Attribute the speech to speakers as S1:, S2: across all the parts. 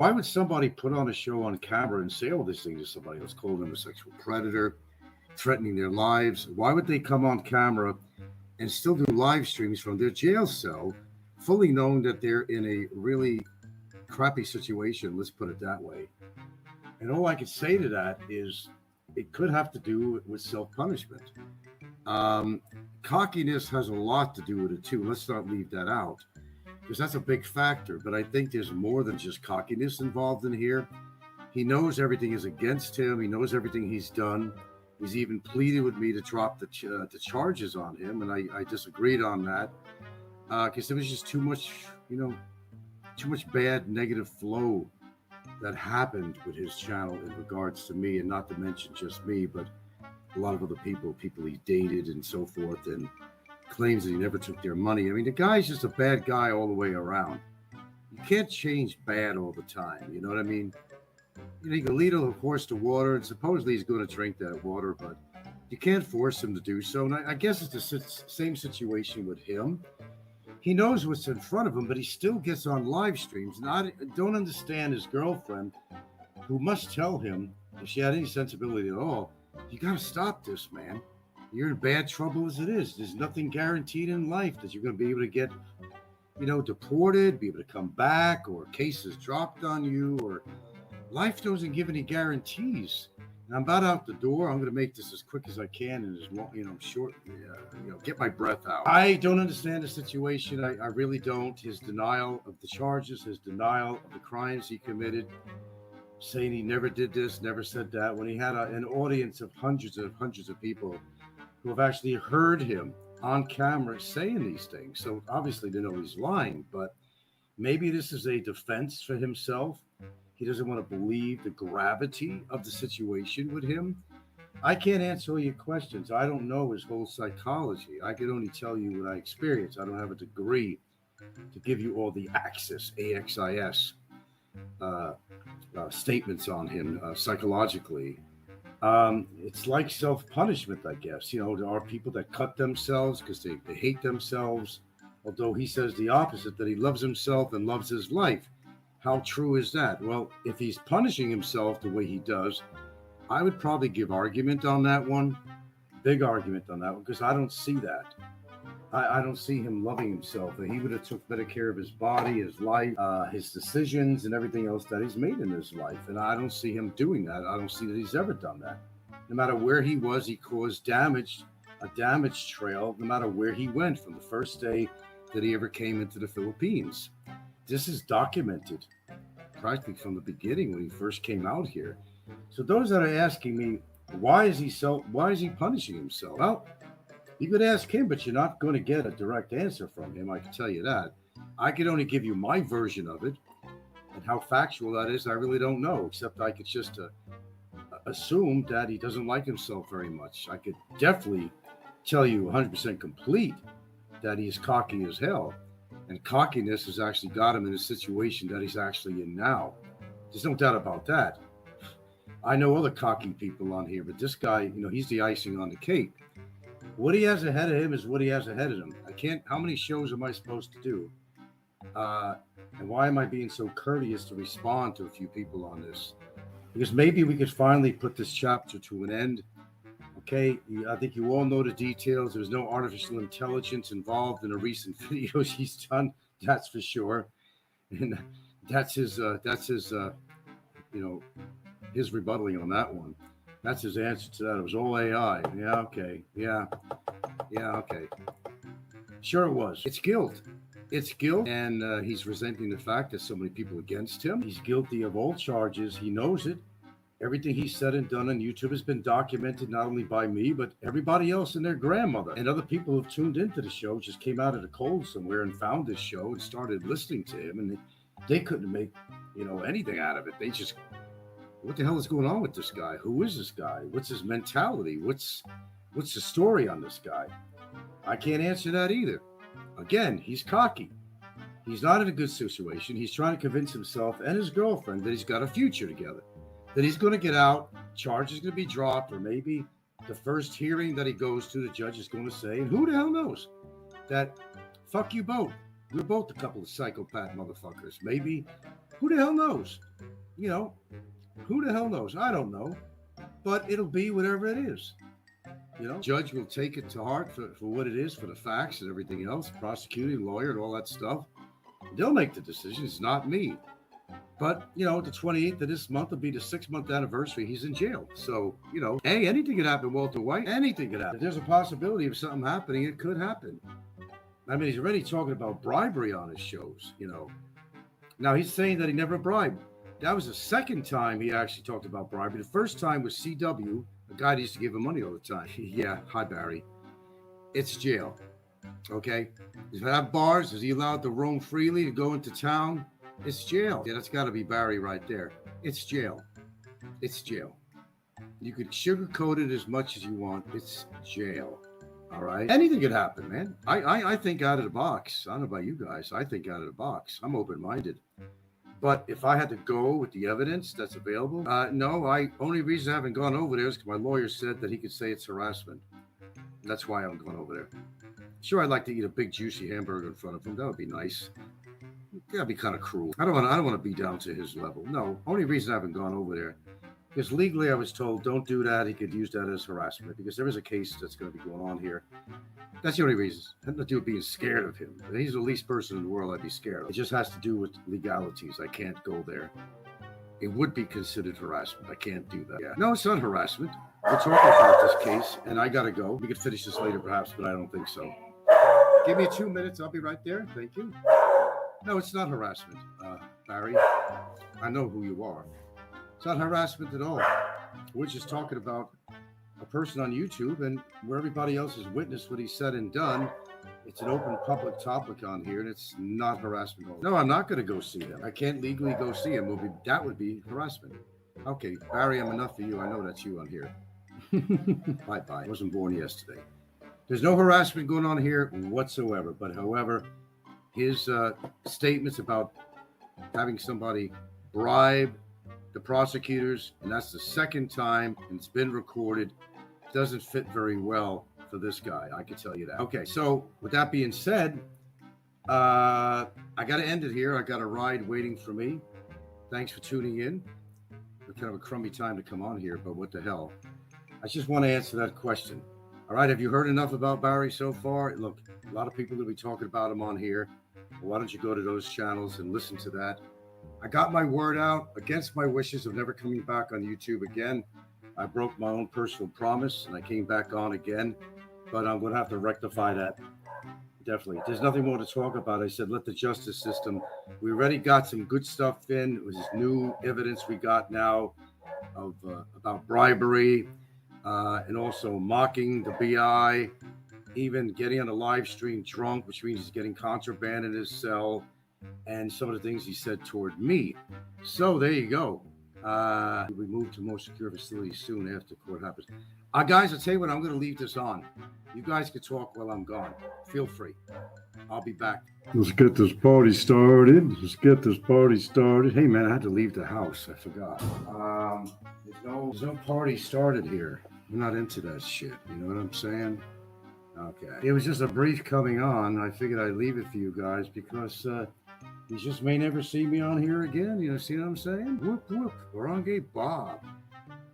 S1: Why would somebody put on a show on camera and say all these things to somebody else, call them a sexual predator, threatening their lives? Why would they come on camera and still do live streams from their jail cell, fully knowing that they're in a really crappy situation? Let's put it that way. And all I could say to that is it could have to do with self punishment. Um, Cockiness has a lot to do with it too. Let's not leave that out because that's a big factor. But I think there's more than just cockiness involved in here. He knows everything is against him. He knows everything he's done. He's even pleaded with me to drop the charges on him, and I disagreed on that because there was just too much, too much bad negative flow that happened with his channel in regards to me, and not to mention just me, but a lot of other people he dated and so forth, and claims that he never took their money. I mean, the guy's just a bad guy all the way around. You can't change bad all the time. You know what I mean? You can lead a horse to water, and supposedly he's going to drink that water, but you can't force him to do so. And I guess it's the same situation with him. He knows what's in front of him, but he still gets on live streams. And I don't understand his girlfriend, who must tell him, if she had any sensibility at all, you got to stop this, man. You're in bad trouble as it is. There's nothing guaranteed in life that you're going to be able to get, deported, be able to come back, or cases dropped on you, or life doesn't give any guarantees. And I'm about out the door. I'm going to make this as quick as I can and as long, short, get my breath out. I don't understand the situation. I really don't. His denial of the charges, his denial of the crimes he committed, saying he never did this, never said that, when he had an audience of hundreds of people who have actually heard him on camera saying these things. So obviously they know he's lying, but maybe this is a defense for himself. He doesn't want to believe the gravity of the situation with him. I can't answer all your questions. I don't know his whole psychology. I can only tell you what I experienced. I don't have a degree to give you all the AXIS statements on him psychologically. It's like self-punishment, I guess. There are people that cut themselves because they hate themselves, although he says the opposite, that he loves himself and loves his life. How true is that? Well, if he's punishing himself the way he does, I would probably give argument on that one, big argument on that one, because I don't see that. I don't see him loving himself. He would have took better care of his body, his life, his decisions, and everything else that he's made in his life. And I don't see him doing that. I don't see that he's ever done that. No matter where he was, he caused damage, a damage trail, no matter where he went from the first day that he ever came into the Philippines. This is documented practically from the beginning when he first came out here. So those that are asking me, why is he punishing himself? Well, you could ask him, but you're not going to get a direct answer from him. I can tell you that. I could only give you my version of it, and how factual that is, I really don't know, except I could just assume that he doesn't like himself very much. I could definitely tell you 100% complete that he is cocky as hell. And cockiness has actually got him in a situation that he's actually in now. There's no doubt about that. I know other cocky people on here, but this guy, he's the icing on the cake. What he has ahead of him is what he has ahead of him. How many shows am I supposed to do? And why am I being so courteous to respond to a few people on this? Because maybe we could finally put this chapter to an end. Okay, I think you all know the details. There's no artificial intelligence involved in the recent videos he's done. That's for sure. And that's his rebuttaling on that one. That's his answer to that. It was all AI. Yeah, okay. Yeah, okay. Sure it was. It's guilt. And he's resenting the fact that so many people against him. He's guilty of all charges. He knows it. Everything he's said and done on YouTube has been documented not only by me, but everybody else and their grandmother. And other people who've tuned into the show just came out of the cold somewhere and found this show and started listening to him. And they couldn't make, anything out of it. They just, what the hell is going on with this guy? Who is this guy? What's his mentality? What's the story on this guy? I can't answer that either. Again, he's cocky. He's not in a good situation. He's trying to convince himself and his girlfriend that he's got a future together, that he's going to get out, charges going to be dropped, or maybe the first hearing that he goes to, the judge is going to say, and who the hell knows, that fuck you both. We're both a couple of psychopath motherfuckers. Maybe, who the hell knows? you know, who the hell knows? I don't know. But it'll be whatever it is. Judge will take it to heart for what it is, for the facts and everything else, prosecuting, lawyer, and all that stuff. They'll make the decision. It's not me. But, the 28th of this month will be the 6-month anniversary. He's in jail. So, hey, anything could happen, Walter White. Anything could happen. If there's a possibility of something happening, it could happen. I mean, he's already talking about bribery on his shows, Now, he's saying that he never bribed. That was the second time he actually talked about bribery. The first time was CW, a guy that used to give him money all the time. Yeah, hi, Barry. It's jail, okay? Does he have bars? Is he allowed to roam freely, to go into town? It's jail. Yeah, that's got to be Barry right there. It's jail. It's jail. You could sugarcoat it as much as you want. It's jail. All right? Anything could happen, man. I think out of the box. I don't know about you guys. I think out of the box. I'm open-minded. But if I had to go with the evidence that's available, no, only reason I haven't gone over there is because my lawyer said that he could say it's harassment. That's why I haven't gone over there. Sure, I'd like to eat a big juicy hamburger in front of him. That would be nice. That'd be kind of cruel. I don't want to be down to his level. No, only reason I haven't gone over there because legally I was told don't do that. He could use that as harassment because there is a case that's going to be going on here. That's the only reason. It had nothing to do with being scared of him. He's the least person in the world I'd be scared of. It just has to do with legalities. I can't go there. It would be considered harassment. I can't do that. Yeah. No, it's not harassment. We're talking about this case, and I got to go. We could finish this later perhaps, but I don't think so. Give me 2 minutes. I'll be right there. Thank you. No, it's not harassment, Barry. I know who you are. It's not harassment at all. We're just talking about a person on YouTube, and where everybody else has witnessed what he said and done. It's an open public topic on here, and it's not harassment at all. No, I'm not going to go see him. I can't legally go see him. That would be harassment. Okay, Barry, I'm enough for you. I know that's you on here. Bye-bye. I wasn't born yesterday. There's no harassment going on here whatsoever. But however, his statements about having somebody bribe the prosecutors, and that's the second time, and it's been recorded, doesn't fit very well for this guy. I can tell you that. Okay, so with that being said, I got to end it here. I got a ride waiting for me. Thanks for tuning in. It's kind of a crummy time to come on here, but what the hell? I just want to answer that question. All right, have you heard enough about Barry so far? Look, a lot of people will be talking about him on here. Why don't you go to those channels and listen to that? I got my word out against my wishes of never coming back on YouTube again. I broke my own personal promise and I came back on again, but I'm going to have to rectify that. Definitely. There's nothing more to talk about. I said, let the justice system. We already got some good stuff in. It was this new evidence we got now of about bribery and also mocking the BI, even getting on a live stream drunk, which means he's getting contraband in his cell, and some of the things he said toward me. So there you go. We move to more secure facilities soon after court happens. Guys, I'll tell you what, I'm going to leave this on. You guys can talk while I'm gone. Feel free. I'll be back. Let's get this party started. Hey, man, I had to leave the house. I forgot. There's no party started here. I'm not into that shit. You know what I'm saying? Okay. It was just a brief coming on. I figured I'd leave it for you guys because you just may never see me on here again. You know, see what I'm saying? Whoop, whoop. Orange Bob.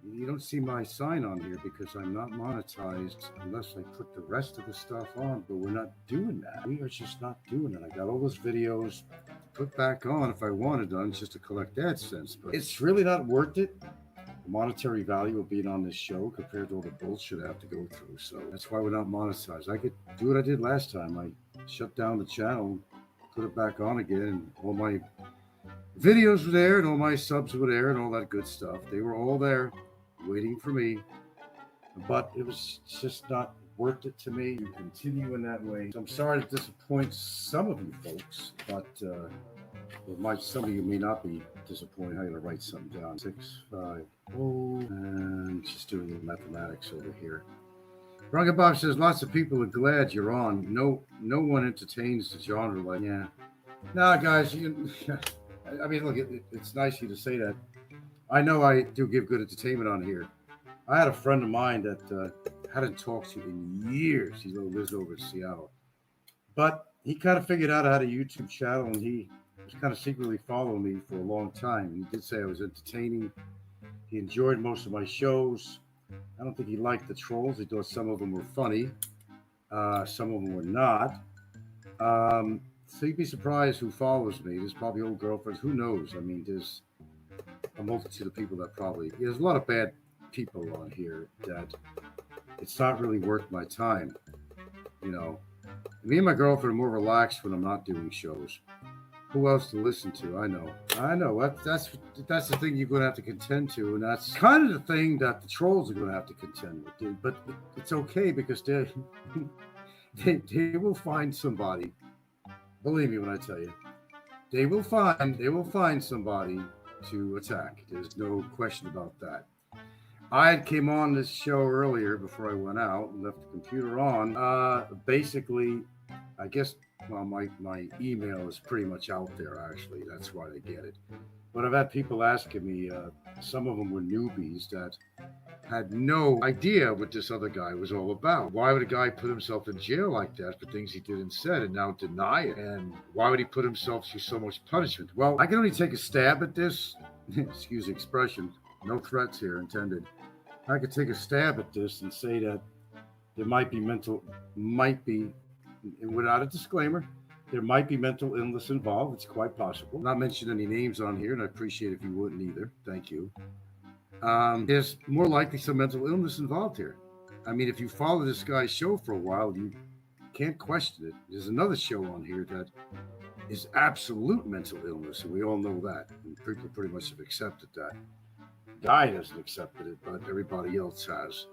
S1: You don't see my sign on here because I'm not monetized unless I put the rest of the stuff on, but we're not doing that. We are just not doing it. I got all those videos to put back on if I wanted done just to collect AdSense, but it's really not worth it. The monetary value of being on this show compared to all the bullshit I have to go through. So that's why we're not monetized. I could do what I did last time. I shut down the channel, put it back on again, and all my videos were there and all my subs were there and all that good stuff. They were all there waiting for me, but it was just not worth it to me to continue in that way. So I'm sorry to disappoint some of you folks, but some of you may not be disappointed. I got to write something down. 650, and just doing the mathematics over here. Runga Bob says lots of people are glad you're on. No one entertains the genre like Nah, guys. I mean, look, it's nice of you to say that. I know I do give good entertainment on here. I had a friend of mine that hadn't talked to in years. He lives over in Seattle. But he kind of figured out how to YouTube channel, and he was kind of secretly following me for a long time. He did say I was entertaining. He enjoyed most of my shows. I don't think he liked the trolls. He thought some of them were funny. Some of them were not. So you'd be surprised who follows me. There's probably old girlfriends. Who knows? I mean, there's a multitude of people that probably. There's a lot of bad people on here that it's not really worth my time. You know, me and my girlfriend are more relaxed when I'm not doing shows. Who else to listen to? I know. That's the thing you're going to have to contend to, and that's kind of the thing that the trolls are going to have to contend with, dude. But it's okay because they will find somebody. Believe me when I tell you, they will find somebody to attack. There's no question about that. I came on this show earlier before I went out and left the computer on. Basically, I guess. Well, my email is pretty much out there, actually. That's why they get it. But I've had people asking me, some of them were newbies that had no idea what this other guy was all about. Why would a guy put himself in jail like that for things he did and said and now deny it? And why would he put himself through so much punishment? Well, I can only take a stab at this. Excuse the expression. No threats here intended. I could take a stab at this and say that there might be, and without a disclaimer, there might be mental illness involved. It's quite possible. Not mention any names on here, and I appreciate if you wouldn't either. Thank you. There's more likely some mental illness involved here. I mean, if you follow this guy's show for a while, you can't question it. There's another show on here that is absolute mental illness, and we all know that. And people pretty much have accepted that. Guy hasn't accepted it, but everybody else has.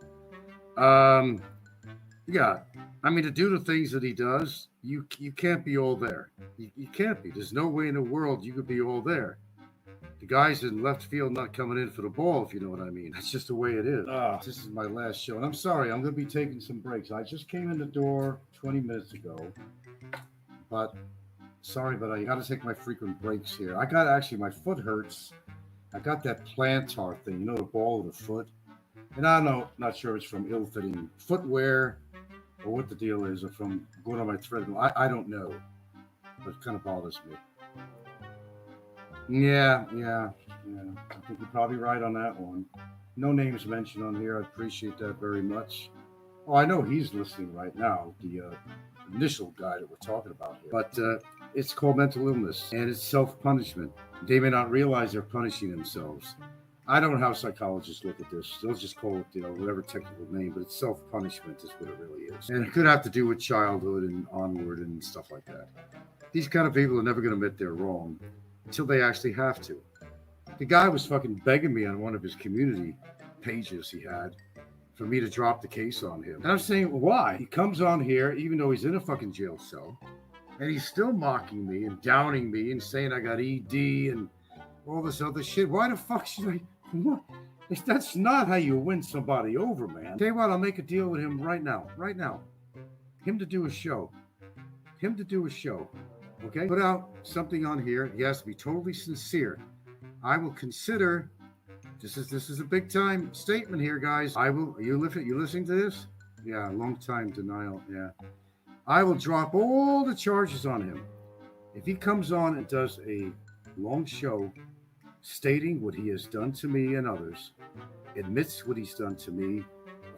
S1: Yeah, I mean, to do the things that he does, you can't be all there. You can't be. There's no way in the world you could be all there. The guy's in left field not coming in for the ball, if you know what I mean. That's just the way it is. This is my last show, and I'm sorry. I'm going to be taking some breaks. I just came in the door 20 minutes ago, but sorry, but I got to take my frequent breaks here. I got actually, my foot hurts. I got that plantar thing, you know, the ball of the foot. And I don't know, not sure if it's from ill-fitting footwear or what the deal is, or from going on my treadmill. I don't know, but it kind of bothers me. Yeah. I think you're probably right on that one. No names mentioned on here. I appreciate that very much. Oh, I know he's listening right now, the initial guy that we're talking about here. But it's called mental illness, and it's self-punishment. They may not realize they're punishing themselves. I don't know how psychologists look at this. They'll just call it, whatever technical name, but it's self-punishment is what it really is. And it could have to do with childhood and onward and stuff like that. These kind of people are never going to admit they're wrong until they actually have to. The guy was fucking begging me on one of his community pages he had for me to drop the case on him. And I'm saying, why? He comes on here, even though he's in a fucking jail cell, and he's still mocking me and downing me and saying I got ED and all this other shit. Why the fuck should I? What? That's not how you win somebody over, man. Tell you what, I'll make a deal with him right now. Him to do a show. Okay? Put out something on here. He has to be totally sincere. I will consider. This is a big time statement here, guys. I will. You listening to this? Yeah, long time denial. Yeah. I will drop all the charges on him if he comes on and does a long show stating what he has done to me and others, admits what he's done to me,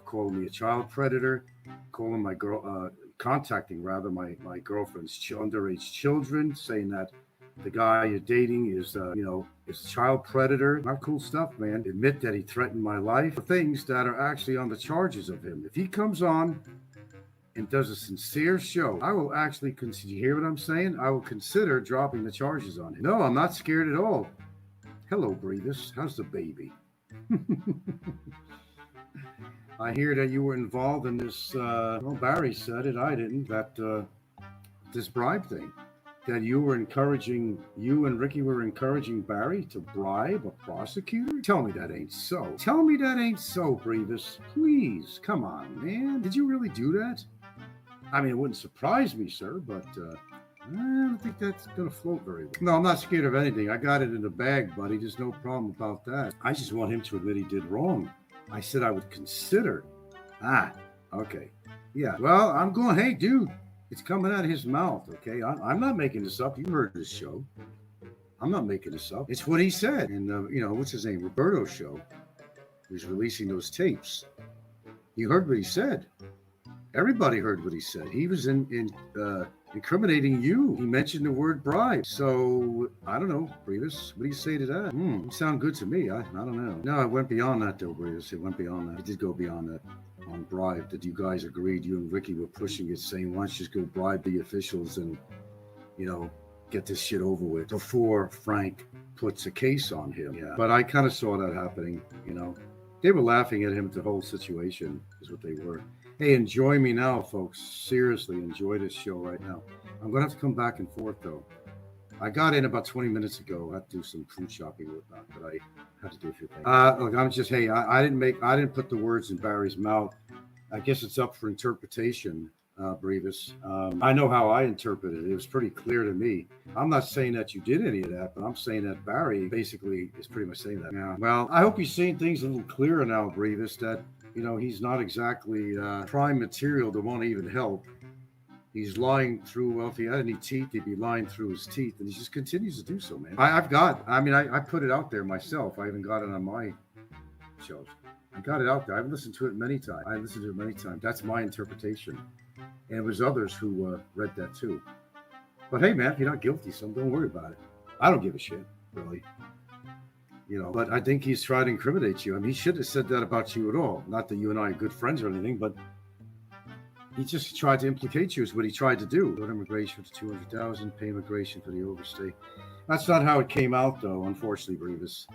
S1: calling me a child predator, calling my girl, contacting rather my girlfriend's underage children, saying that the guy you're dating is a child predator. Not cool stuff, man. Admit that he threatened my life. Things that are actually on the charges of him. If he comes on and does a sincere show, I will actually consider. You hear what I'm saying? I will consider dropping the charges on him. No, I'm not scared at all. Hello, Brevis. How's the baby? I hear that you were involved in this, Barry said it, I didn't, that this bribe thing. That you and Ricky were encouraging Barry to bribe a prosecutor? Tell me that ain't so. Tell me that ain't so, Brevis. Please, come on, man. Did you really do that? I mean, it wouldn't surprise me, sir, but I don't think that's going to float very well. No, I'm not scared of anything. I got it in the bag, buddy. There's no problem about that. I just want him to admit he did wrong. I said I would consider. Okay. Yeah. Well, I'm going, hey, dude, it's coming out of his mouth, okay? I'm not making this up. You heard this show. I'm not making this up. It's what he said. And, what's his name? Roberto's show. Who's releasing those tapes. You heard what he said. Everybody heard what he said. He was incriminating you. He mentioned the word bribe. So, I don't know, Brevis. What do you say to that? You sound good to me. I don't know. No, it went beyond that, though, Brevis. It went beyond that. It did go beyond that. On bribe, that you guys agreed, you and Ricky were pushing it, saying, why don't you just go bribe the officials and, get this shit over with before Frank puts a case on him. Yeah. But I kind of saw that happening, They were laughing at him at the whole situation, is what they were. Hey, enjoy me now, folks. Seriously, enjoy this show right now. I'm going to have to come back and forth, though. I got in about 20 minutes ago. I had to do some food shopping and whatnot, but I had to do a few things. Look, I'm just, hey, I didn't put the words in Barry's mouth. I guess it's up for interpretation, Brevis. I know how I interpreted it. It was pretty clear to me. I'm not saying that you did any of that, but I'm saying that Barry basically is pretty much saying that. Yeah. Well, I hope you're seeing things a little clearer now, Brevis, that, he's not exactly prime material to want to even help. He's lying through, well, if he had any teeth, he'd be lying through his teeth, and he just continues to do so, man. I put it out there myself. I even got it on my shows. I got it out there. I've listened to it many times. That's my interpretation. And it was others who read that too. But hey, man, if you're not guilty, so don't worry about it. I don't give a shit, really. But I think he's trying to incriminate you. I mean, he shouldn't have said that about you at all. Not that you and I are good friends or anything, but he just tried to implicate you is what he tried to do. Go to immigration for $200,000, pay immigration for the overstay. That's not how it came out, though, unfortunately, Brevis.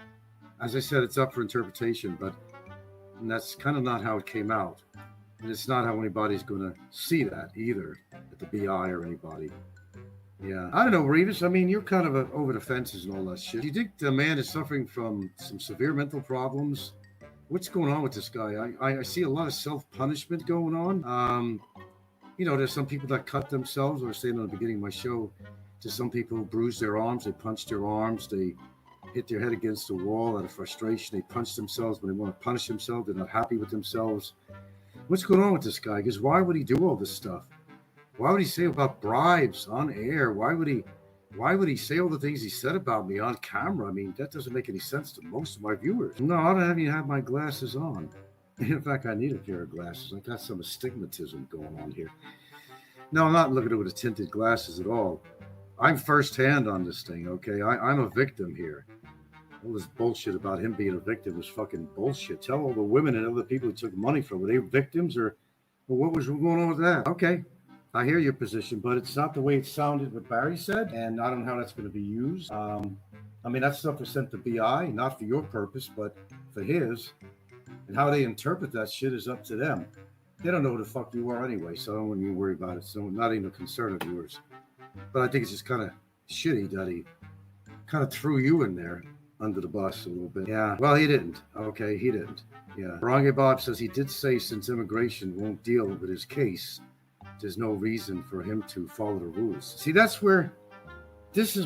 S1: As I said, it's up for interpretation, but that's kind of not how it came out. And it's not how anybody's going to see that either, at the BI or anybody. Yeah. I don't know, Brevis. I mean, you're kind of over the fences and all that shit. Do you think the man is suffering from some severe mental problems? What's going on with this guy? I see a lot of self-punishment going on. There's some people that cut themselves. I was saying on the beginning of my show, to some people who bruise their arms, they punch their arms, they hit their head against the wall out of frustration. They punch themselves when they want to punish themselves. They're not happy with themselves. What's going on with this guy? Because why would he do all this stuff? Why would he say about bribes on air? Why would he say all the things he said about me on camera? I mean, that doesn't make any sense to most of my viewers. No, I don't even have my glasses on. In fact, I need a pair of glasses. I got some astigmatism going on here. No, I'm not looking at it with tinted glasses at all. I'm firsthand on this thing, okay? I'm a victim here. All this bullshit about him being a victim is fucking bullshit. Tell all the women and other people who took money from, were they victims or what was going on with that? Okay, I hear your position, but it's not the way it sounded what Barry said, and I don't know how that's going to be used. That stuff was sent to BI, not for your purpose, but for his. And how they interpret that shit is up to them. They don't know who the fuck you are anyway, so I don't want you to worry about it. So not even a concern of yours. But I think it's just kind of shitty that he kind of threw you in there under the bus a little bit. Yeah, well, he didn't. Okay, he didn't. Yeah. Barangay Bob says he did say since immigration won't deal with his case, there's no reason for him to follow the rules. See, this is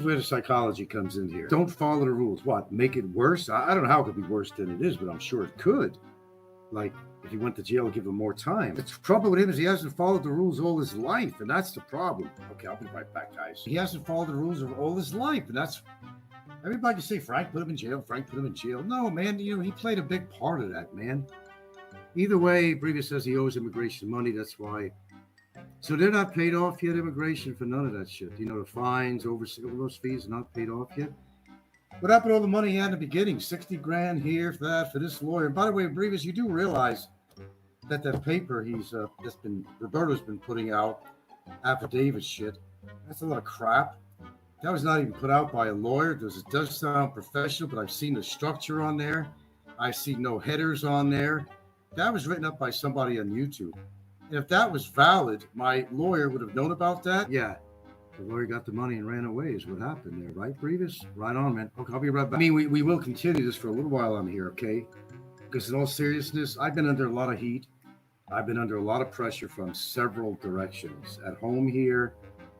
S1: where the psychology comes in here. Don't follow the rules. What, make it worse? I don't know how it could be worse than it is, but I'm sure it could. Like, if he went to jail, give him more time. The trouble with him is he hasn't followed the rules all his life, and that's the problem. Okay, I'll be right back, guys. He hasn't followed the rules of all his life, and that's... Everybody can say, Frank put him in jail, Frank put him in jail. No, man, he played a big part of that, man. Either way, Brevis says he owes immigration money, that's why. So they're not paid off yet, immigration, for none of that shit. The fines, all those fees are not paid off yet. What happened to all the money he had in the beginning? 60 grand here for that, for this lawyer. And by the way, Brevis, you do realize that paper Roberto's been putting out, affidavit shit, that's a lot of crap. That was not even put out by a lawyer. It does sound professional, but I've seen the structure on there. I see no headers on there. That was written up by somebody on YouTube. And if that was valid, my lawyer would have known about that. Yeah. The lawyer got the money and ran away is what happened there, right, Brevis? Right on, man. Okay, I'll be right back. I mean, we will continue this for a little while on here, okay? Because in all seriousness, I've been under a lot of heat. I've been under a lot of pressure from several directions. At home here,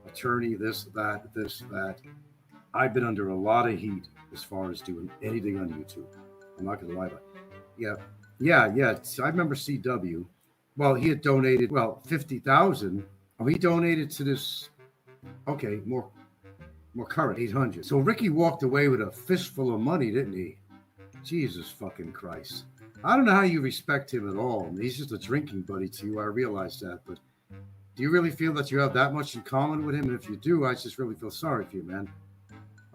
S1: attorney, this, that. I've been under a lot of heat as far as doing anything on YouTube. I'm not going to lie about it. Yeah. I remember CW. Well, he had donated, $50,000. Oh, he donated to this. Okay, more. Well, current 800. So Ricky walked away with a fistful of money, didn't he? Jesus fucking Christ. I don't know how you respect him at all. I mean, he's just a drinking buddy to you. I realize that. But do you really feel that you have that much in common with him? And if you do, I just really feel sorry for you, man.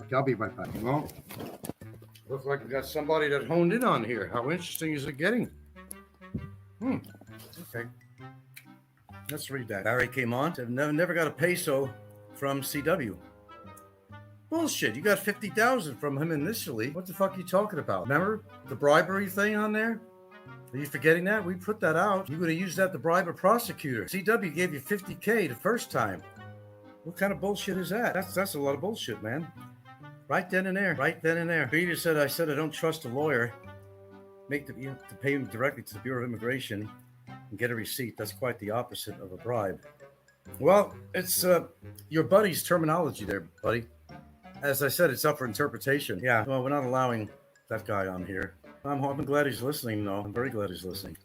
S1: Okay, I'll be right back. Well, looks like we got somebody that honed in on here. How interesting is it getting? Okay. Let's read that. Barry came on. Said, never got a peso from CW. Bullshit. You got 50,000 from him initially. What the fuck are you talking about? Remember the bribery thing on there? Are you forgetting that? We put that out. You're going to use that to bribe a prosecutor. CW gave you 50K the first time. What kind of bullshit is that? That's a lot of bullshit, man. Right then and there. Right then and there. Peter said, I don't trust a lawyer. You have to pay him directly to the Bureau of Immigration and get a receipt. That's quite the opposite of a bribe. Well, it's your buddy's terminology there, buddy. As I said, it's up for interpretation. Yeah, well, we're not allowing that guy on here. I'm glad he's listening, though. I'm very glad he's listening.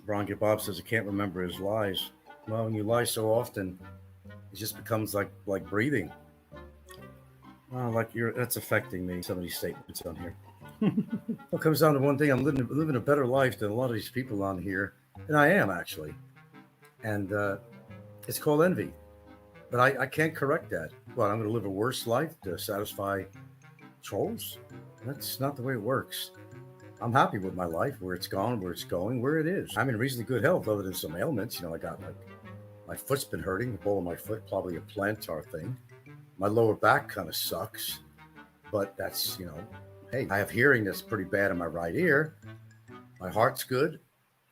S1: Battaglia Bob says he can't remember his lies. Well, when you lie so often, it just becomes like breathing. That's affecting me, some of these statements on here. It comes down to one thing. I'm living a better life than a lot of these people on here. And I am, actually. And it's called envy. But I can't correct that. Well, I'm going to live a worse life to satisfy trolls? That's not the way it works. I'm happy with my life, where it's gone, where it's going, where it is. I'm in reasonably good health other than some ailments. I got my foot's been hurting, the ball of my foot, probably a plantar thing. My lower back kind of sucks. But that's, hey, I have hearing that's pretty bad in my right ear. My heart's good.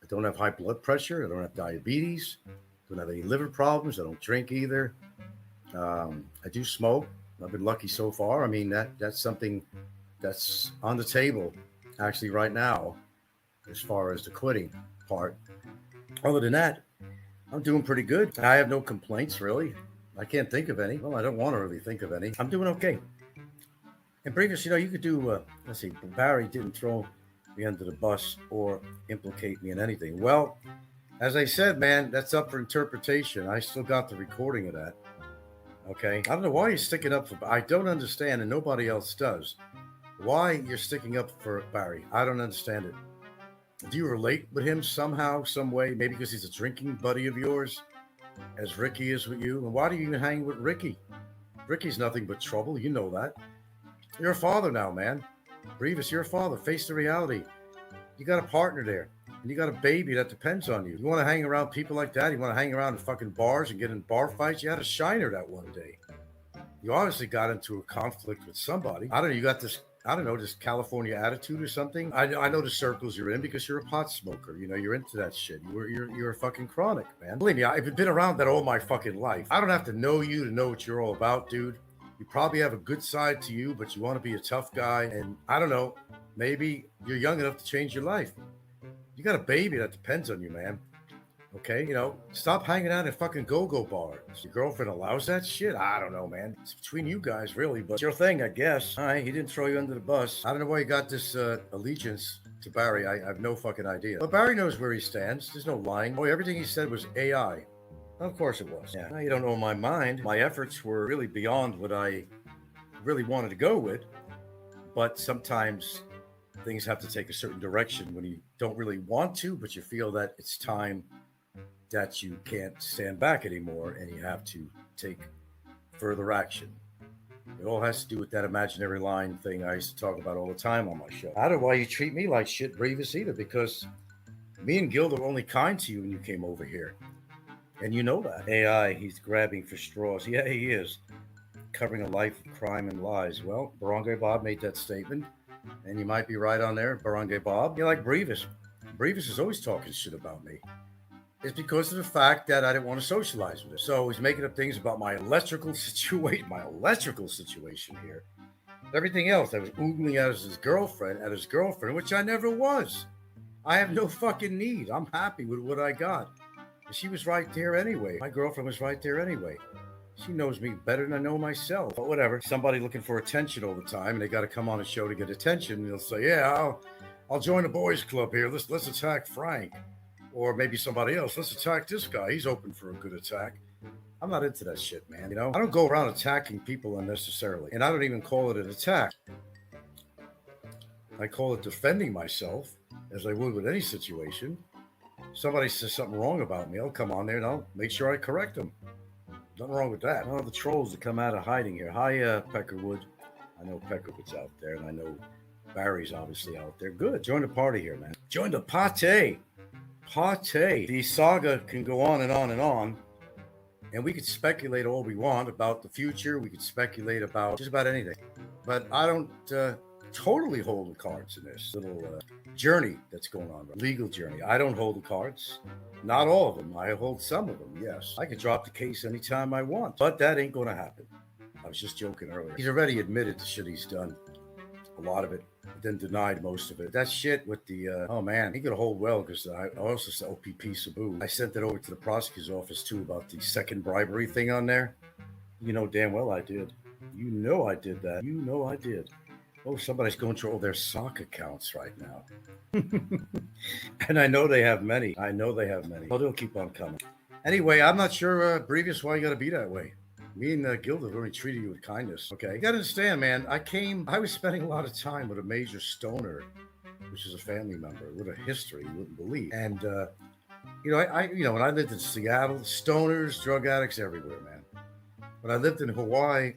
S1: I don't have high blood pressure. I don't have diabetes. Don't have any liver problems. I don't drink either. I do smoke. I've been lucky so far. I mean, that's something that's on the table actually right now as far as the quitting part. Other than that, I'm doing pretty good. I have no complaints, really. I can't think of any. Well, I don't want to really think of any. I'm doing okay. And previous, you could do, let's see, Barry didn't throw me under the bus or implicate me in anything. Well, as I said, man, that's up for interpretation. I still got the recording of that. Okay. I don't know why you're sticking up for, I don't understand, and nobody else does, why you're sticking up for Barry. I don't understand it. Do you relate with him somehow, some way? Maybe because he's a drinking buddy of yours, as Ricky is with you. And why do you even hang with Ricky? Ricky's nothing but trouble. You know that. You're a father now, man. Brevis, you're a father. Face the reality. You got a partner there. And you got a baby that depends on you. You want to hang around people like that? You want to hang around in fucking bars and get in bar fights? You had a shiner that one day. You obviously got into a conflict with somebody. I don't know. You got this, this California attitude or something. I know the circles you're in because you're a pot smoker. You're into that shit. You're a fucking chronic, man. Believe me, I've been around that all my fucking life. I don't have to know you to know what you're all about, dude. You probably have a good side to you, but you want to be a tough guy. And I don't know, maybe you're young enough to change your life. You got a baby that depends on you, man. Okay? Stop hanging out at fucking go-go bars. Your girlfriend allows that shit? I don't know, man. It's between you guys, really, but it's your thing, I guess. All right, he didn't throw you under the bus. I don't know why you got this allegiance to Barry. I have no fucking idea. But Barry knows where he stands. There's no lying. Boy, everything he said was AI. Of course it was. Yeah. Now, you don't know my mind. My efforts were really beyond what I really wanted to go with. But sometimes things have to take a certain direction when you don't really want to, but you feel that it's time that you can't stand back anymore and you have to take further action. It all has to do with that imaginary line thing I used to talk about all the time on my show. I don't know why you treat me like shit, Brevis, either, because me and Gil are only kind to you when you came over here. And you know that. AI, he's grabbing for straws. Yeah, he is. Covering a life of crime and lies. Well, Battaglia Bob made that statement. And you might be right on there, Battaglia Bob. You're like Brevis. Brevis is always talking shit about me. It's because of the fact that I didn't want to socialize with him. So he's making up things about my electrical situation here. Everything else, I was oogling at his girlfriend, which I never was. I have no fucking need. I'm happy with what I got. She was right there anyway. My girlfriend was right there anyway. She knows me better than I know myself. But whatever. Somebody looking for attention all the time, and they got to come on a show to get attention. And they'll say, "Yeah, I'll join the boys club here. Let's attack Frank." Or maybe somebody else. Let's attack this guy. He's open for a good attack. I'm not into that shit, man. You know, I don't go around attacking people unnecessarily, and I don't even call it an attack. I call it defending myself, as I would with any situation. Somebody says something wrong about me, I'll come on there and I'll make sure I correct them. Nothing wrong with that. None of the trolls that come out of hiding here. Hi, Peckerwood. I know Peckerwood's out there, and I know Barry's obviously out there. Good. Join the party here, man. Join the party. Party. The saga can go on and on and on. And we could speculate all we want about the future. We could speculate about just about anything. But I don't totally hold the cards in this little journey that's going on, legal journey. I don't hold the cards. Not all of them. I hold some of them, yes. I could drop the case anytime I want, but that ain't going to happen. I was just joking earlier. He's already admitted the shit he's done. A lot of it, then denied most of it. That shit with the, oh man, he could hold well because I also said OPP Sabu. I sent it over to the prosecutor's office too about the second bribery thing on there. You know damn well I did. You know I did that. You know I did. Oh, somebody's going through all their sock accounts right now. And I know they have many. Oh, they'll keep on coming. Anyway, I'm not sure, Brevis, why you got to be that way. Me and Gilda have already treated you with kindness. Okay, you got to understand, man. I was spending a lot of time with a major stoner, which is a family member with a history you wouldn't believe. And, when I lived in Seattle, stoners, drug addicts everywhere, man. When I lived in Hawaii,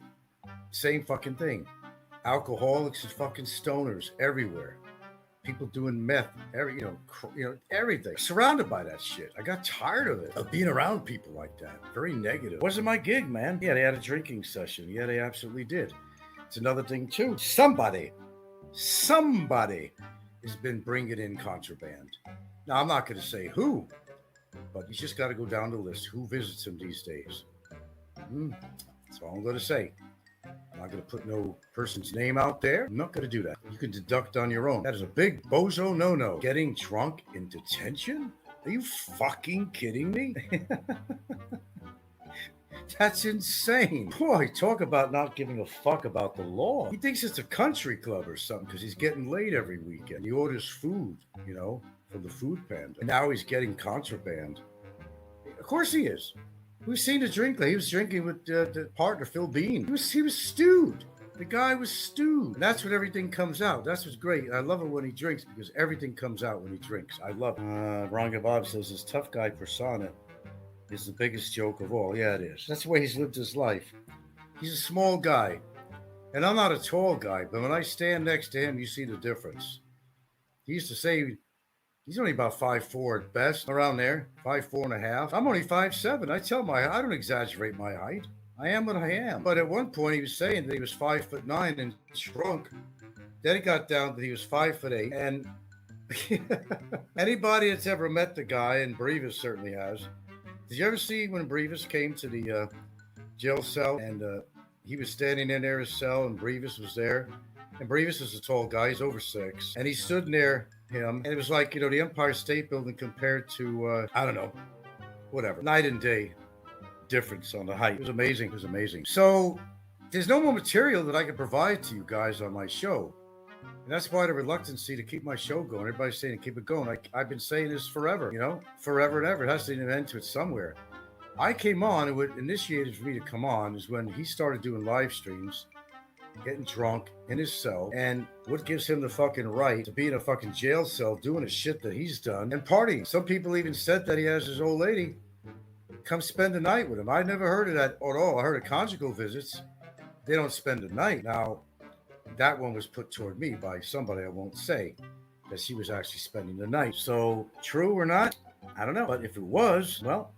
S1: same fucking thing. Alcoholics and fucking stoners everywhere. People doing meth, everything. Surrounded by that shit. I got tired of being around people like that. Very negative. Wasn't my gig, man. Yeah, they had a drinking session. Yeah, they absolutely did. It's another thing too. Somebody has been bringing in contraband. Now, I'm not going to say who, but you just got to go down the list. Who visits him these days? That's all I'm going to say. I'm not going to put no person's name out there. I'm not going to do that. You can deduct on your own. That is a big bozo no-no. Getting drunk in detention? Are you fucking kidding me? That's insane. Boy, talk about not giving a fuck about the law. He thinks it's a country club or something because he's getting laid every weekend. He orders food, from the food panda. And now he's getting contraband. Of course he is. We've seen the drink. He was drinking with the partner, Phil Bean. He was stewed. The guy was stewed. And that's when everything comes out. That's what's great. I love it when he drinks because everything comes out when he drinks. I love it. Ranga Bob says his tough guy persona is the biggest joke of all. Yeah, it is. That's the way he's lived his life. He's a small guy. And I'm not a tall guy, but when I stand next to him, you see the difference. He used to say he's only about 5'4" at best, around there, 5'4.5". I'm only 5'7". I don't exaggerate my height. I am what I am. But at one point, he was saying that he was 5'9" and shrunk. Then it got down that he was 5'8". And anybody that's ever met the guy, and Brevis certainly has, did you ever see when Brevis came to the jail cell and he was standing in there, his cell, and Brevis was there? And Brevis is a tall guy. He's over 6. And he stood near him, and it was like, the Empire State Building compared to, I don't know, whatever, night and day difference on the height. It was amazing. So there's no more material that I can provide to you guys on my show. And that's why the reluctancy to keep my show going. Everybody's saying to keep it going. I've been saying this forever, forever and ever. It has to be an end to it somewhere. I came on, and what initiated for me to come on is when he started doing live streams, getting drunk in his cell, and what gives him the fucking right to be in a fucking jail cell doing the shit that he's done and partying. Some people even said that he has his old lady come spend the night with him. I never heard of that at all. I heard of conjugal visits. They don't spend the night. Now, that one was put toward me by somebody I won't say, that she was actually spending the night. So, true or not, I don't know. But if it was, well,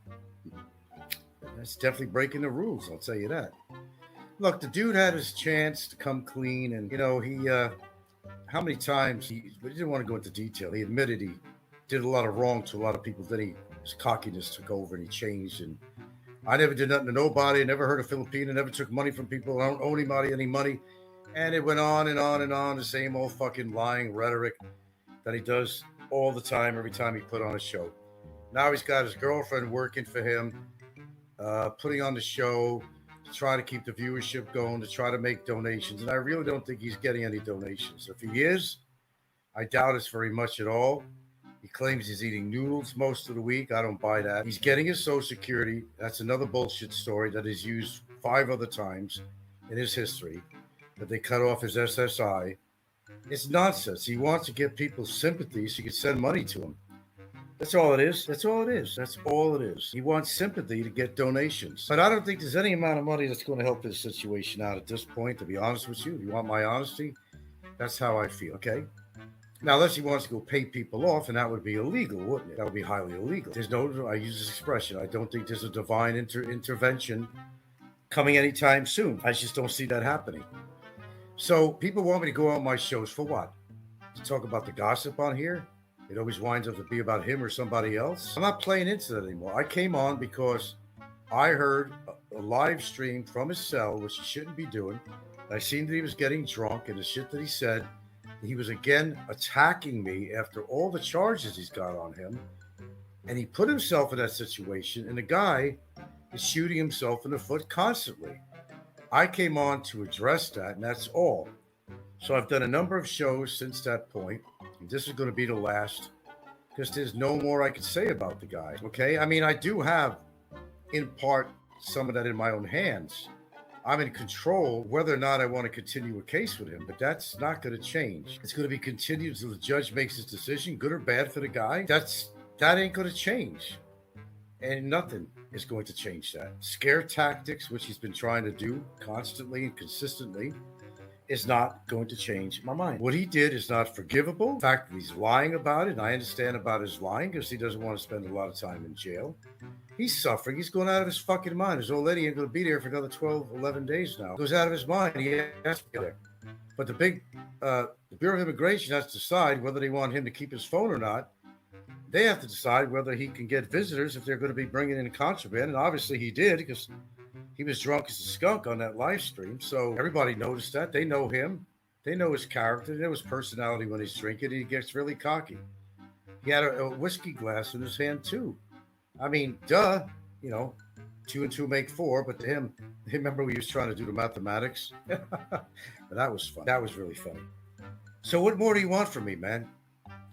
S1: that's definitely breaking the rules, I'll tell you that. Look, the dude had his chance to come clean, and, he, how many times, he didn't want to go into detail. He admitted he did a lot of wrong to a lot of people. Then his cockiness took over and he changed. And I never did nothing to nobody. I never hurt a Filipino, never took money from people. I don't owe anybody any money. And it went on and on and on, the same old fucking lying rhetoric that he does all the time, every time he put on a show. Now he's got his girlfriend working for him, putting on the show, to try to keep the viewership going, to try to make donations. And I really don't think he's getting any donations. If he is, I doubt it's very much at all. He claims he's eating noodles most of the week. I don't buy that. He's getting his Social Security. That's another bullshit story that is used 5 other times in his history, that they cut off his SSI. It's nonsense. He wants to get people's sympathy so you can send money to him. That's all it is. That's all it is. That's all it is. He wants sympathy to get donations. But I don't think there's any amount of money that's going to help his situation out at this point, to be honest with you. If you want my honesty, that's how I feel, okay? Now, unless he wants to go pay people off, and that would be illegal, wouldn't it? That would be highly illegal. There's no, I use this expression, I don't think there's a divine intervention coming anytime soon. I just don't see that happening. So people want me to go on my shows for what? To talk about the gossip on here? It always winds up to be about him or somebody else. I'm not playing into that anymore. I came on because I heard a live stream from his cell, which he shouldn't be doing. I seen that he was getting drunk, and the shit that he said, he was again attacking me after all the charges he's got on him. And he put himself in that situation, and the guy is shooting himself in the foot constantly. I came on to address that, and that's all. So I've done a number of shows since that point, and this is going to be the last, because there's no more I can say about the guy, okay? I mean, I do have, in part, some of that in my own hands. I'm in control whether or not I want to continue a case with him, but that's not going to change. It's going to be continued until the judge makes his decision, good or bad for the guy. That ain't going to change. And nothing is going to change that. Scare tactics, which he's been trying to do constantly and consistently, is not going to change my mind. What he did is not forgivable. The fact that he's lying about it, and I understand about his lying because he doesn't want to spend a lot of time in jail. He's suffering. He's going out of his fucking mind. His old lady ain't going to be there for another 12, 11 days now. He goes out of his mind. He has to be there. But the Bureau of Immigration has to decide whether they want him to keep his phone or not. They have to decide whether he can get visitors if they're going to be bringing in contraband. And obviously he did, because he was drunk as a skunk on that live stream. So everybody noticed that. They know him. They know his character. They know his personality when he's drinking. He gets really cocky. He had a whiskey glass in his hand too. I mean, duh, 2 and 2 make 4, but to him, remember he was trying to do the mathematics? But that was fun. That was really funny. So what more do you want from me, man?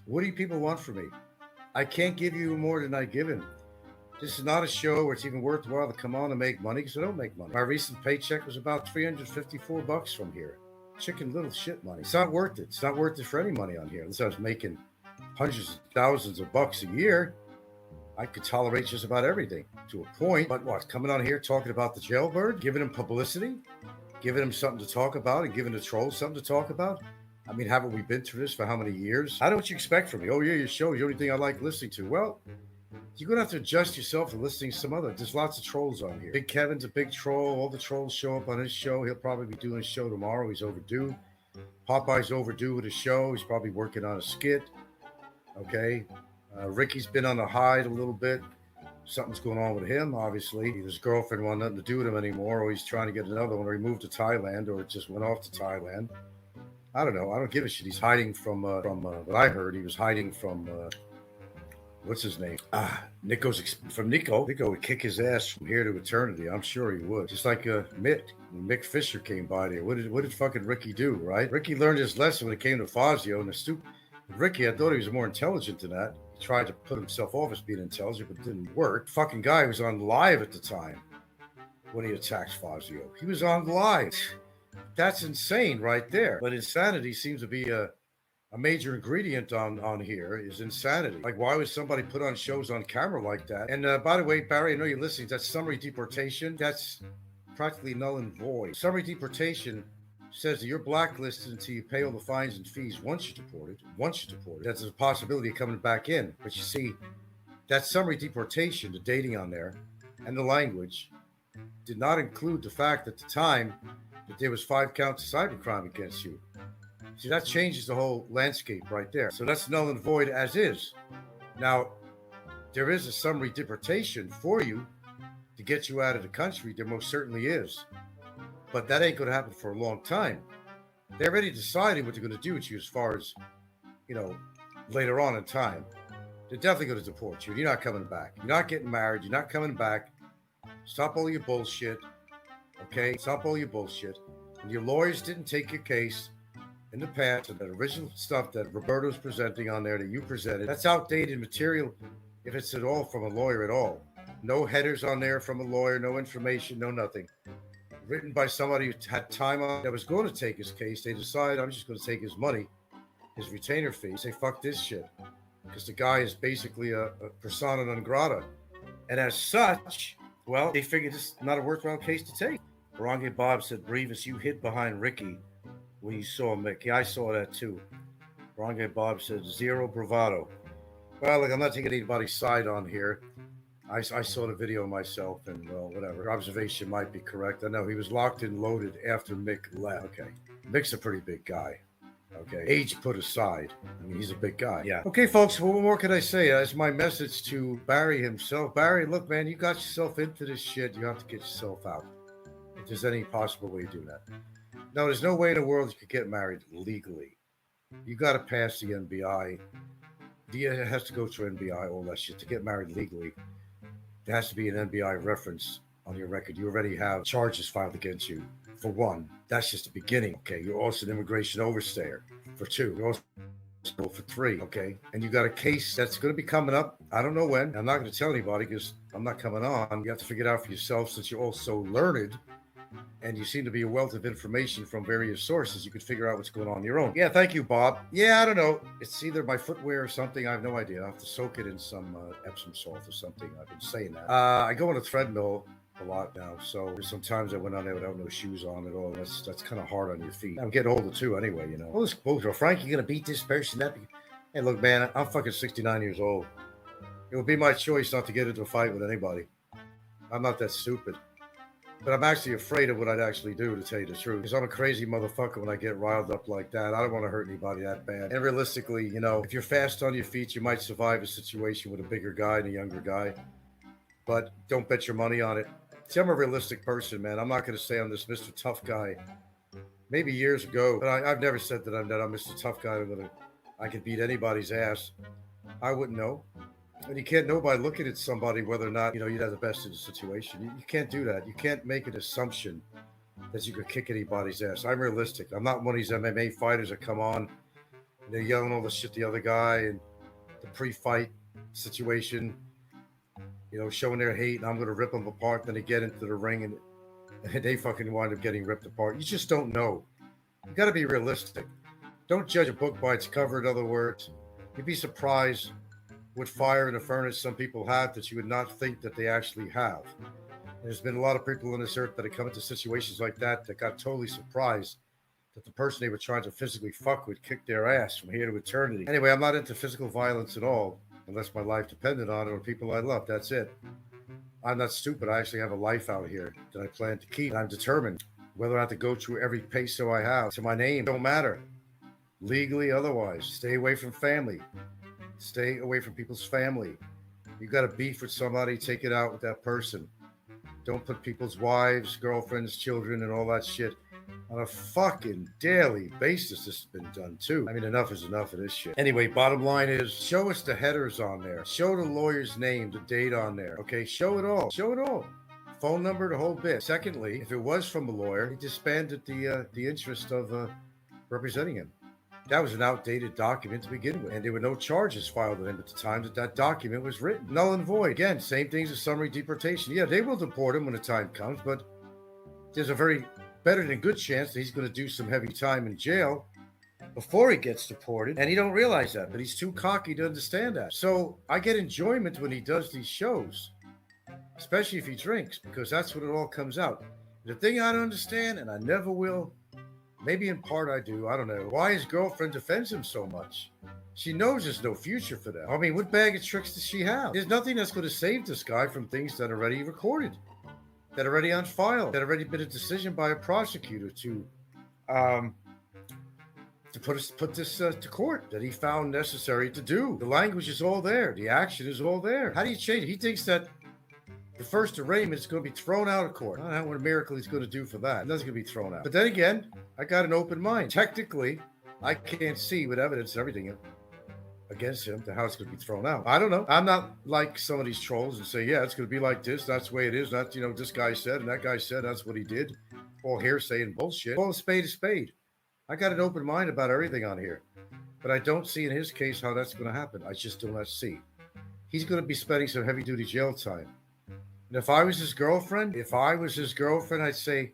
S1: What do you people want from me? I can't give you more than I give him. This is not a show where it's even worthwhile to come on and make money, because I don't make money. My recent paycheck was about $354 from here. Chicken little shit money. It's not worth it. It's not worth it for any money on here. Unless I was making hundreds of thousands of bucks a year, I could tolerate just about everything to a point. But what, coming on here talking about the jailbird, giving him publicity, giving him something to talk about, and giving the trolls something to talk about? I mean, haven't we been through this for how many years? I know what you expect from me. Oh, yeah, your show is the only thing I like listening to. Well, you're going to have to adjust yourself to listening to some other. There's lots of trolls on here. Big Kevin's a big troll. All the trolls show up on his show. He'll probably be doing his show tomorrow. He's overdue. Popeye's overdue with his show. He's probably working on a skit. Okay. Ricky's been on the hide a little bit. Something's going on with him, obviously. His girlfriend wanted nothing to do with him anymore, or he's trying to get another one, or he moved to Thailand, or it just went off to Thailand. I don't know. I don't give a shit. He's hiding from what I heard. He was hiding from, what's his name? From Nico. Nico would kick his ass from here to eternity. I'm sure he would. Just like Mick Fisher came by there. What did fucking Ricky do, right? Ricky learned his lesson when it came to Fazio, and the stupid Ricky, I thought he was more intelligent than that. He tried to put himself off as being intelligent, but it didn't work. Fucking guy was on live at the time when he attacked Fazio. He was on live. That's insane right there. But insanity seems to be a major ingredient on here is insanity. Like, why would somebody put on shows on camera like that? And by the way, Barry, I know you're listening. That's summary deportation. That's practically null and void. Summary deportation says that you're blacklisted until you pay all the fines and fees once you're deported. That's a possibility of coming back in. But you see, that summary deportation, the dating on there, and the language did not include the fact at the time that there was 5 counts of cybercrime against you. See, that changes the whole landscape right there. So that's null and void as is. Now, there is a summary deportation for you to get you out of the country. There most certainly is. But that ain't going to happen for a long time. They're already deciding what they're going to do with you as far as, later on in time. They're definitely going to deport you. You're not coming back. You're not getting married. You're not coming back. Stop all your bullshit. Okay? Stop all your bullshit. And your lawyers didn't take your case. in the past, and that original stuff that Roberto's presenting on there that you presented, that's outdated material if it's at all from a lawyer at all. No headers on there from a lawyer, no information, no nothing. Written by somebody who had time on that was going to take his case. They decided, I'm just going to take his money, his retainer fee, say fuck this shit. Because the guy is basically a persona non grata. And as such, well, they figured this is not a worthwhile case to take. Barangay Bob said, Brevis, you hid behind Ricky when you saw Mick. Yeah, I saw that too. Barangay Bob said, zero bravado. Well, look, I'm not taking anybody's side on here. I saw the video myself, and well, whatever. Your observation might be correct. I know he was locked and loaded after Mick left. Okay. Mick's a pretty big guy. Okay. Age put aside. I mean, he's a big guy. Yeah. Okay, folks, what more can I say? That's my message to Barry himself. Barry, look, man, you got yourself into this shit. You have to get yourself out. If there's any possible way to do that. No, there's no way in the world you could get married legally. You got to pass the NBI. It has to go through NBI, all that shit. To get married legally, there has to be an NBI reference on your record. You already have charges filed against you. For one, that's just the beginning. Okay, you're also an immigration overstayer. For two, you're also for three. Okay, and you got a case that's going to be coming up. I don't know when. I'm not going to tell anybody because I'm not coming on. You have to figure it out for yourself since you're also learned. And you seem to be a wealth of information from various sources. You could figure out what's going on your own. Yeah, thank you, Bob. Yeah, I don't know. It's either my footwear or something. I have no idea. I have to soak it in some Epsom salt or something. I've been saying that. I go on a treadmill a lot now, so sometimes I went on there without no shoes on at all. That's kind of hard on your feet. I'm getting older too, anyway. You know. Oh, this bullshit. Frank, you gonna beat this person up? Hey, look, man, I'm fucking 69 years old. It would be my choice not to get into a fight with anybody. I'm not that stupid. But I'm actually afraid of what I'd actually do, to tell you the truth. Because I'm a crazy motherfucker when I get riled up like that. I don't want to hurt anybody that bad. And realistically, you know, if you're fast on your feet, you might survive a situation with a bigger guy and a younger guy. But don't bet your money on it. See, I'm a realistic person, man. I'm not going to say I'm this Mr. Tough guy. Maybe years ago, but I've never said that I'm Mr. Tough guy. I could beat anybody's ass. I wouldn't know. And you can't know by looking at somebody whether or not, you know, you'd have the best in the situation. You can't do that. You can't make an assumption that you could kick anybody's ass. I'm realistic. I'm not one of these MMA fighters that come on and they're yelling all the shit the other guy and the pre-fight situation, you know, showing their hate and I'm going to rip them apart. Then they get into the ring and they fucking wind up getting ripped apart. You just don't know. You got to be realistic. Don't judge a book by its cover, in other words. You'd be surprised what fire in a furnace some people have that you would not think that they actually have. And there's been a lot of people on this earth that have come into situations like that got totally surprised that the person they were trying to physically fuck with kicked their ass from here to eternity. Anyway, I'm not into physical violence at all, unless my life depended on it or people I love. That's it. I'm not stupid. I actually have a life out here that I plan to keep. I'm determined. Whether I have to go through every peso I have to my name, don't matter. Legally, otherwise. Stay away from family. Stay away from people's family. You got a beef with somebody, take it out with that person. Don't put people's wives, girlfriends, children, and all that shit on a fucking daily basis. This has been done too. I mean, enough is enough of this shit. Anyway, bottom line is, show us the headers on there. Show the lawyer's name, the date on there. Okay, show it all. Show it all. Phone number, the whole bit. Secondly, if it was from a lawyer, he disbanded the interest of representing him. That was an outdated document to begin with, and there were no charges filed with him at the time that document was written. Null and void. Again, same things as summary deportation. Yeah, they will deport him when the time comes, but there's a very better than good chance that he's going to do some heavy time in jail before he gets deported, and he don't realize that, but he's too cocky to understand that. So I get enjoyment when he does these shows, especially if he drinks, because that's when it all comes out. The thing I don't understand, and I never will, maybe in part I do, I don't know, why his girlfriend defends him so much. She knows there's no future for them. I mean, what bag of tricks does she have? There's nothing that's going to save this guy from things that are already recorded, that are already on file, that already been a decision by a prosecutor to put this to court that he found necessary to do. The language is all there. The action is all there. How do you change it? He thinks that the first arraignment is going to be thrown out of court. I don't know what a miracle he's going to do for that. Nothing's going to be thrown out. But then again, I got an open mind. Technically, I can't see with evidence and everything against him how it's going to be thrown out. I don't know. I'm not like some of these trolls and say, yeah, it's going to be like this. That's the way it is. That's, this guy said and that guy said that's what he did. All hearsay and bullshit. Well, a spade is spade. I got an open mind about everything on here, but I don't see in his case how that's going to happen. I just do not see. He's going to be spending some heavy duty jail time. And if I was his girlfriend, I'd say,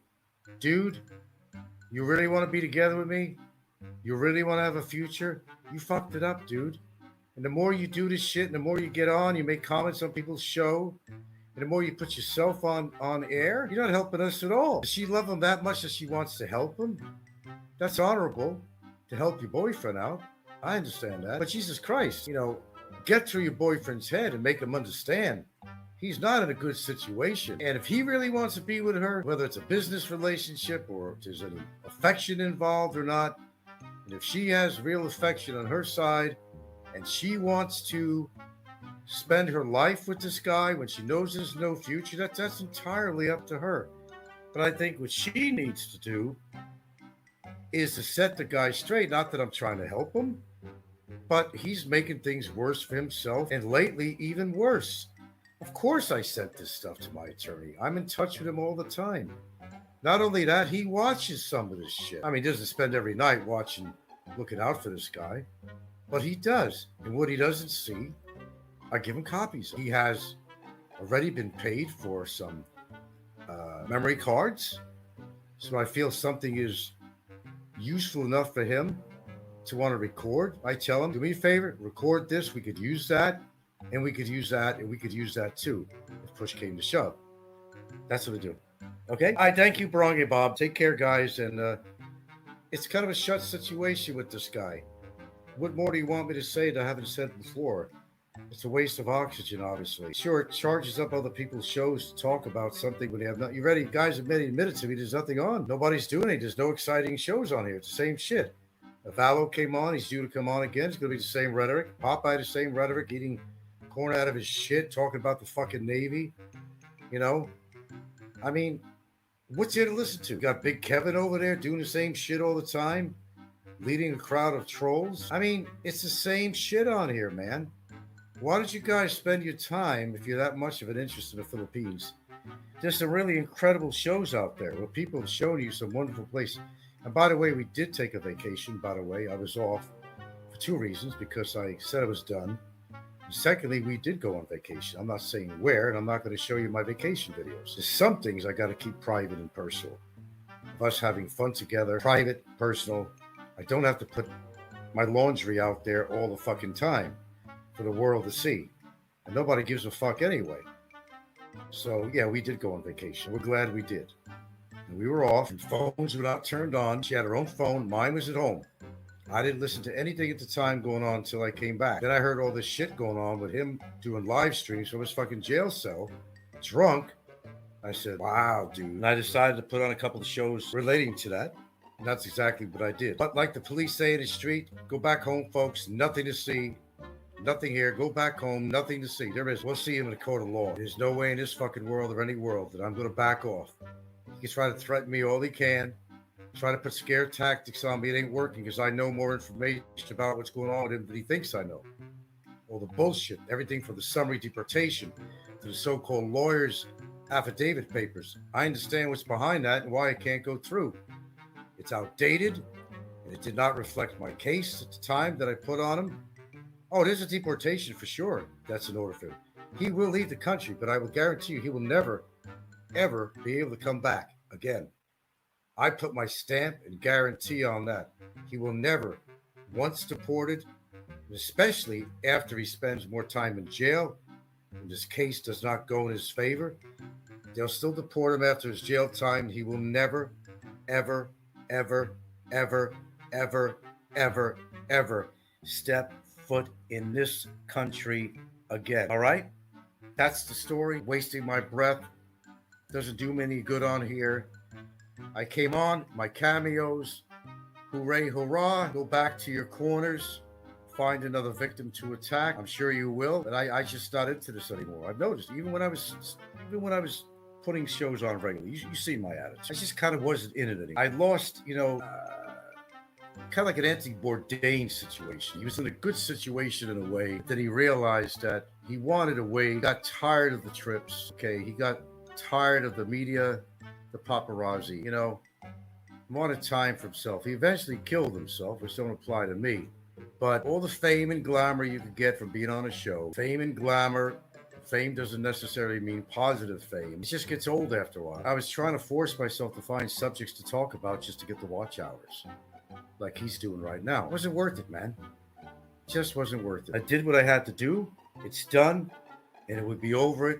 S1: dude, you really want to be together with me? You really want to have a future? You fucked it up, dude. And the more you do this shit, and the more you get on, you make comments on people's show, and the more you put yourself on air, you're not helping us at all. Does she love him that much that she wants to help him? That's honorable to help your boyfriend out. I understand that. But Jesus Christ, get through your boyfriend's head and make him understand he's not in a good situation. And if he really wants to be with her, whether it's a business relationship or if there's any affection involved or not, and if she has real affection on her side and she wants to spend her life with this guy when she knows there's no future, that's entirely up to her. But I think what she needs to do is to set the guy straight. Not that I'm trying to help him, but he's making things worse for himself, and lately even worse. Of course I sent this stuff to my attorney. I'm in touch with him all the time. Not only that, he watches some of this shit. I mean, he doesn't spend every night looking out for this guy, but he does. And what he doesn't see, I give him copies. He has already been paid for some memory cards. So I feel something is useful enough for him to want to record. I tell him, do me a favor, record this. We could use that, and we could use that, and we could use that too, if push came to shove. That's what I do. Okay? I thank you, Barangay Bob. Take care, guys. And it's kind of a shut situation with this guy. What more do you want me to say that I haven't said before? It's a waste of oxygen, obviously. Sure, it charges up other people's shows to talk about something when they have nothing. You ready? Guys have admitted to me there's nothing on. Nobody's doing it. There's no exciting shows on here. It's the same shit. If Allo came on, he's due to come on again. It's going to be the same rhetoric. Popeye, the same rhetoric, eating corn out of his shit, talking about the fucking Navy. I mean, what's there to listen to? You got Big Kevin over there doing the same shit all the time, leading a crowd of trolls. I mean, it's the same shit on here, man. Why don't you guys spend your time, if you're that much of an interest in the Philippines? There's some really incredible shows out there where people have shown you some wonderful places. And by the way, we did take a vacation, by the way. I was off for two reasons, because I said I was done. And secondly, we did go on vacation. I'm not saying where, and I'm not going to show you my vacation videos. There's some things I got to keep private and personal. Of us having fun together, private, personal. I don't have to put my laundry out there all the fucking time for the world to see. And nobody gives a fuck anyway. So, yeah, we did go on vacation. We're glad we did. And we were off, and phones were not turned on. She had her own phone. Mine was at home. I didn't listen to anything at the time going on until I came back. Then I heard all this shit going on with him doing live streams from his fucking jail cell, drunk. I said, wow, dude. And I decided to put on a couple of shows relating to that. And that's exactly what I did. But like the police say in the street, go back home, folks. Nothing to see. Nothing here. Go back home. Nothing to see. There is. We'll see him in a court of law. There's no way in this fucking world or any world that I'm going to back off. He can try to threaten me all he can. Try to put scare tactics on me. It ain't working because I know more information about what's going on with him than he thinks I know. All the bullshit. Everything from the summary deportation to the so-called lawyers' affidavit papers. I understand what's behind that and why it can't go through. It's outdated, and it did not reflect my case at the time that I put on him. Oh, there's a deportation for sure. That's an order for him. He will leave the country, but I will guarantee you he will never, ever be able to come back again. I put my stamp and guarantee on that. He will never, once deported, especially after he spends more time in jail, and this case does not go in his favor, they'll still deport him after his jail time. He will never, ever, ever, ever, ever, ever, ever step foot in this country again. All right? That's the story. Wasting my breath. Doesn't do me any good on here. I came on, my cameos. Hooray, hurrah. Go back to your corners. Find another victim to attack. I'm sure you will. But I just not into this anymore. I've noticed, even when I was putting shows on regularly, you see my attitude. I just kind of wasn't in it anymore. I lost, kind of like an Anthony Bourdain situation. He was in a good situation in a way. Then he realized that he wanted a way. He got tired of the trips. Okay, he got tired of the media, the paparazzi. wanted time for himself. He eventually killed himself, which don't apply to me. But all the fame and glamour you could get from being on a show, fame and glamour, fame doesn't necessarily mean positive fame. It just gets old after a while. I was trying to force myself to find subjects to talk about just to get the watch hours, like he's doing right now. It wasn't worth it, man. Just wasn't worth it. I did what I had to do. It's done, and it would be over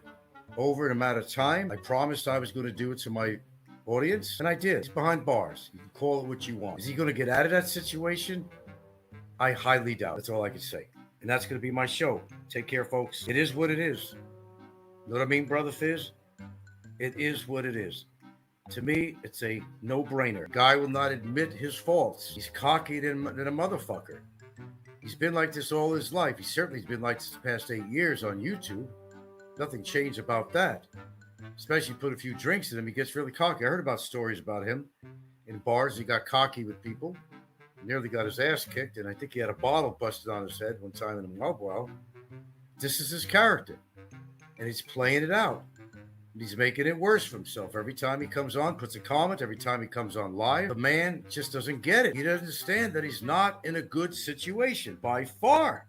S1: in a matter of time. I promised I was going to do it to my audience, and I did. He's behind bars. You can call it what you want. Is he going to get out of that situation? I highly doubt. That's all I can say. And that's going to be my show. Take care, folks. It is what it is. You know what I mean, Brother Fizz? It is what it is. To me, it's a no-brainer. Guy will not admit his faults. He's cocky than a motherfucker. He's been like this all his life. He certainly has been like this the past 8 years on YouTube. Nothing changed about that. Especially put a few drinks in him, he gets really cocky. I heard about stories about him in bars. He got cocky with people. Nearly got his ass kicked, and I think he had a bottle busted on his head one time in a mob. Well, this is his character, and he's playing it out. And he's making it worse for himself. Every time he comes on, puts a comment. Every time he comes on live, the man just doesn't get it. He doesn't understand that he's not in a good situation by far.